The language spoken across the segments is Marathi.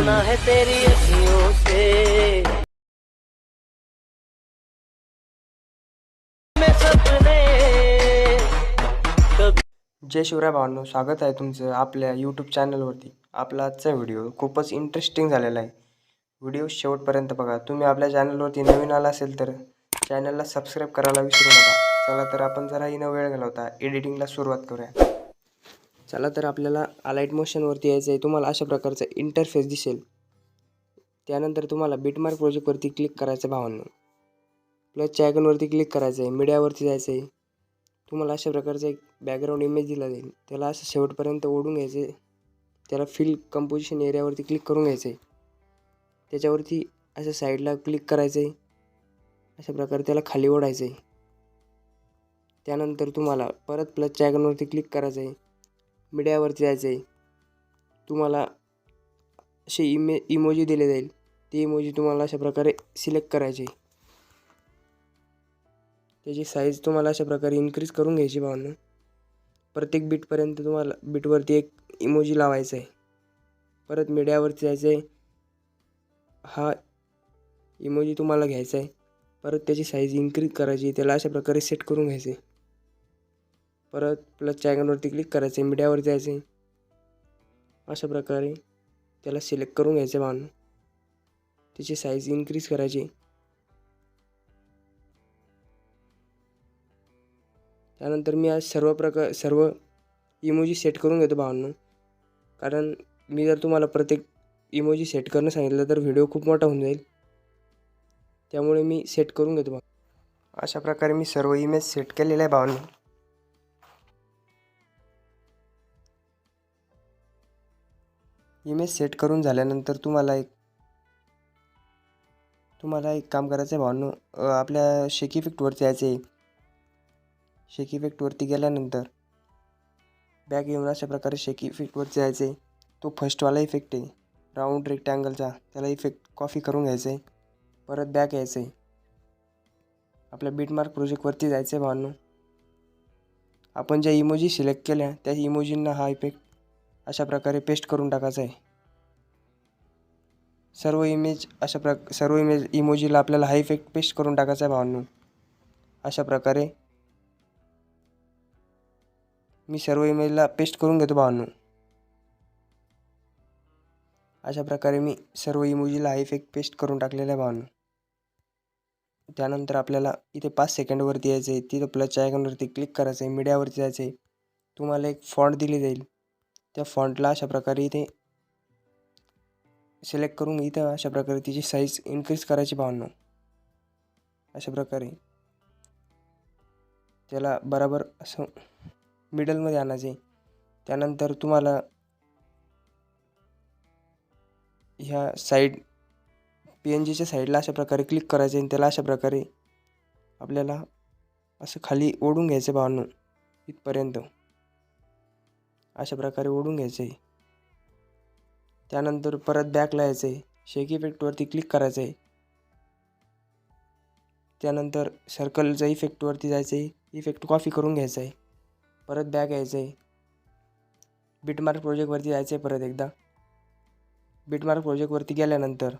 होना है तेरी अखियों से मैं सपने कभी जय शिवराय भावांनो, स्वागत आहे तुमचं आपल्या यूट्यूब चॅनलवरती। आपला आजचा व्हिडिओ खूपच इंटरेस्टिंग झालेला आहे। व्हिडिओ शेवटपर्यंत बघा। तुम्ही आपल्या चॅनलवरती नवीन आला असेल तर चॅनलला सबस्क्राईब करायला विसरू नका। चला तर आपण जराही न वेळ घालवता एडिटिंगला सुरुवात करूया। चला तर आपल्याला अलाइट मोशनवरती यायचं आहे। तुम्हाला अशा प्रकारचा इंटरफेस दिसेल। त्यानंतर तुम्हाला बिटमार्क प्रोजेक्टवरती क्लिक करायचं भावांनो। प्लसच्या आयकॉनवरती क्लिक करायचं आहे। मीडियावरती जायचं आहे। तुम्हाला अशा प्रकारचा एक बॅकग्राऊंड इमेज दिला जाईल, त्याला असं शेवटपर्यंत ओढून घ्यायचं आहे। त्याला फिल कंपोजिशन एरियावरती क्लिक करून घ्यायचं आहे। त्याच्यावरती असं साईडला क्लिक करायचं आहे। अशा प्रकारे त्याला खाली ओढायचं आहे। त्यानंतर तुम्हाला परत प्लसच्या आयकॉनवरती क्लिक करायचं आहे। मीडियावरती जायचं आहे। तुम्हाला असे इमोजी दिले जाईल, ते इमोजी तुम्हाला अशा प्रकारे सिलेक्ट करायचे। त्याची साईज तुम्हाला अशा प्रकारे इन्क्रीज करून घ्यायची भावांनो। प्रत्येक बीटपर्यंत तुम्हाला बीटवरती एक इमोजी लावायचा आहे। परत मीडियावरती जायचं आहे। हा इमोजी तुम्हाला घ्यायचा आहे। परत त्याची साईज इन्क्रीज करायची, त्याला अशा प्रकारे सेट करून घ्यायचं आहे। परत प्लसच्या आयकॉनवरती क्लिक करायचं आहे। मीडियावरती जायचं आहे। अशा प्रकारे त्याला सिलेक्ट करून घ्यायचं भावांनो। त्याची साईज इन्क्रीज करायची। त्यानंतर मी आज सर्व इमोजी सेट करून घेतो भावांनो, कारण मी जर तुम्हाला प्रत्येक इमोजी सेट करणं सांगितलं तर व्हिडिओ खूप मोठा होऊन जाईल। त्यामुळे मी सेट करून घेतो अशा प्रकारे मी सर्व इमेज सेट केलेले आहे भावांनो। इमेज सेट करून झाल्यानंतर तुम्हाला एक काम करायचं आहे भावांनो। आपल्या शेक इफेक्टवरती यायचं आहे। शेक इफेक्टवरती गेल्यानंतर बॅक येऊन अशा प्रकारे शेक इफेक्टवरती जायचं आहे। तो फर्स्टवाला इफेक्ट आहे राऊंड रेक्टँगलचा, त्याला इफेक्ट कॉपी करून घ्यायचं आहे। परत बॅक यायचं आहे। आपल्या बिटमार्क प्रोजेक्टवरती जायचं आहे भावांनो। आपण ज्या इमोजी सिलेक्ट केल्या त्या इमोजींना हा इफेक्ट अशा प्रकारे पेस्ट करून टाकायचा आहे। सर्व इमोजीला आपल्याला हा इफेक्ट पेस्ट करून टाकायचा आहे भावांनो। अशा प्रकारे मी सर्व इमेजला पेस्ट करून घेतो भावांनो। अशा प्रकारे मी सर्व इमोजीला हा इफेक्ट पेस्ट करून टाकलेला आहे भावांनो। त्यानंतर आपल्याला इथे 5 सेकंडवरती यायचं आहे। तिथं प्लसच्या आयकॉनवरती क्लिक करायचं आहे। मीडियावरती जायचं आहे। तुम्हाला एक फॉन्ट दिली जाईल, त्या फॉन्टला अशा प्रकारे इथे सिलेक्ट करून इथं अशा प्रकारे तिची साईज इन्क्रीज करायची भावांनो। अशा प्रकारे त्याला बरोबर असं मिडलमध्ये आणायचे। त्यानंतर तुम्हाला ह्या साईड PNGच्या साईडला अशा प्रकारे क्लिक करायचे आणि त्याला अशा प्रकारे आपल्याला असं खाली ओढून घ्यायचं भावांनो इथपर्यंत। अशा प्रकारे ओढून घ्यायचं आहे। त्यानंतर परत बॅकला यायचं आहे। शेक इफेक्टवरती क्लिक करायचं आहे। त्यानंतर सर्कलच्या इफेक्टवरती जायचं आहे। इफेक्ट कॉपी करून घ्यायचा आहे। परत बॅक यायचं आहे। बिटमार्क प्रोजेक्टवरती जायचं आहे। परत एकदा बिटमार्क प्रोजेक्टवरती गेल्यानंतर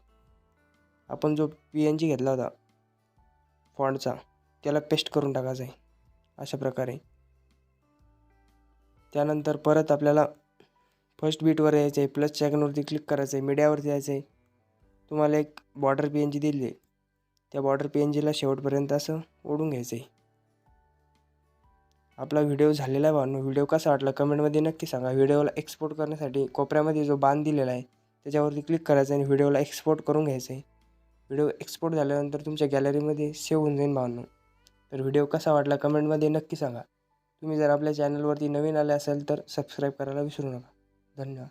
आपण जो PNG घेतला होता फॉन्टचा, त्याला पेस्ट करून टाकायचा आहे अशा प्रकारे। त्यानंतर परत आपल्याला फर्स्ट बीटवर यायचं आहे। प्लसच्या आयकॉनवरती क्लिक करायचं आहे। मीडियावरती जायचं आहे। तुम्हाला एक बॉर्डर PNG दिली आहे, त्या बॉर्डर PNGला शेवटपर्यंत असं ओढून घ्यायचं आहे। आपला व्हिडिओ झालेला आहे भावांनो। व्हिडिओ कसा वाटला कमेंटमध्ये नक्की सांगा। व्हिडिओला एक्सपोर्ट करण्यासाठी कोपऱ्यामध्ये जो बाण दिलेला आहे त्याच्यावरती क्लिक करायचं आणि व्हिडिओला एक्सपोर्ट करून घ्यायचं आहे। व्हिडिओ एक्सपोर्ट झाल्यानंतर तुमच्या गॅलरीमध्ये सेव्ह होऊन जाईल भावांनो। तर व्हिडिओ कसा वाटला कमेंटमध्ये नक्की सांगा। तुम्ही जर आपल्या चॅनलवरती नवीन आले असाल तर सबस्क्राईब करायला विसरू नका। धन्यवाद।